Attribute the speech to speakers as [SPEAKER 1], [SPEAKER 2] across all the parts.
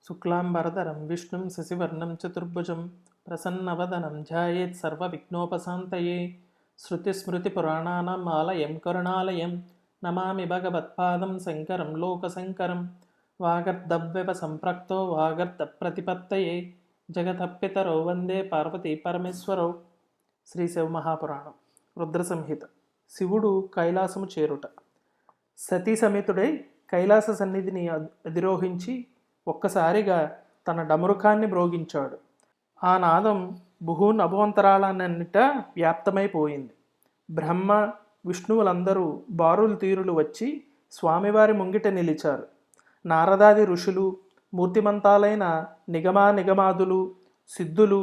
[SPEAKER 1] శుక్లాంబరధరం విష్ణుం శశివర్ణం చతుర్భుజం ప్రసన్నవదనం ధ్యాయేత్ సర్వవిఘ్నోపశాంతయే. శృతిస్మృతిపురాణానాం ఆలయం కరుణాలయం నమామి భగవత్పాదం శంకరం లోకశంకరం. వాగర్ధవ్యవ సంప్రక్తో వాగర్ధప్రతిపత్తయే జగతఃపితరౌ వందే పార్వతీ పరమేశ్వరౌ. శ్రీ శివమహాపురాణం రుద్ర సంహిత. శివుడు కైలాసము చేరుట. సతీ సమేతుడై కైలాస సన్నిధిని అధిరోహించి ఒక్కసారిగా తన డమరుకాన్ని మ్రోగించాడు. ఆ నాదం నభోంతరాలన్నిట వ్యాప్తమైపోయింది. బ్రహ్మ విష్ణువులందరూ బారులు తీరులు వచ్చి స్వామివారి ముంగిట నిలిచారు. నారదాది ఋషులు, మూర్తిమంతాలైన నిగమాదులు, సిద్ధులు,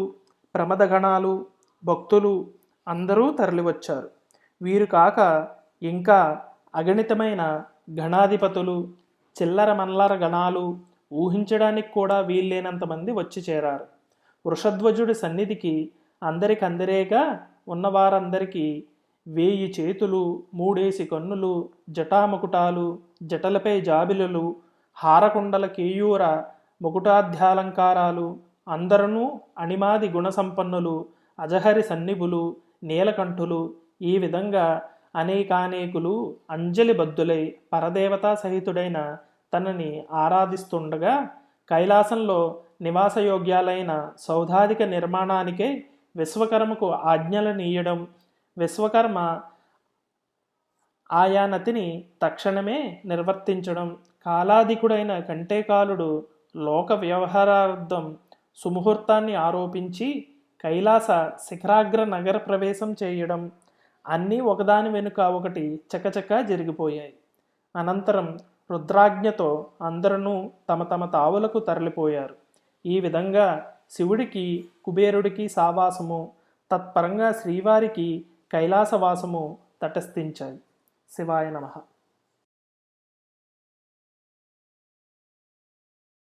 [SPEAKER 1] ప్రమదగణాలు, భక్తులు అందరూ తరలివచ్చారు. వీరు కాక ఇంకా అగణితమైన గణాధిపతులు, చిల్లర మల్లర గణాలు, ఊహించడానికి కూడా వీల్లేనంతమంది వచ్చి చేరారు. వృషధ్వజుడి సన్నిధికి అందరికందరేగా ఉన్నవారందరికీ 1000 చేతులు, 3 కన్నులు, జటాముకుటాలు, జటలపై జాబిలలు, హారకుండల కేయూర ముకుటాధ్యాలంకారాలు, అందరూ అణిమాది గుణసంపన్నులు, అజహరి సన్నిభులు, నీలకంఠులు, ఈ విధంగా అనేకానేకులు అంజలిబద్ధులై పరదేవతా సహితుడైన తనని ఆరాధిస్తుండగా కైలాసంలో నివాసయోగ్యాలైన సౌధాధిక నిర్మాణానికై విశ్వకర్మకు ఆజ్ఞలనీయడం, విశ్వకర్మ ఆయా నతిని తక్షణమే నిర్వర్తించడం, కాలాధికుడైన కంటేకాలుడు లోక వ్యవహారార్థం సుముహూర్తాన్ని ఆరోపించి కైలాస శిఖరాగ్ర నగర ప్రవేశం చేయడం, అన్నీ ఒకదాని వెనుక ఒకటి చకచకా జరిగిపోయాయి. అనంతరం రుద్రాజ్ఞతో అందరూ తమ తమ తావులకు తరలిపోయారు. ఈ విధంగా శివుడికి కుబేరుడికి సావాసము, తత్పరంగా శ్రీవారికి కైలాసవాసము తటస్థించాయి. శివాయ నమః.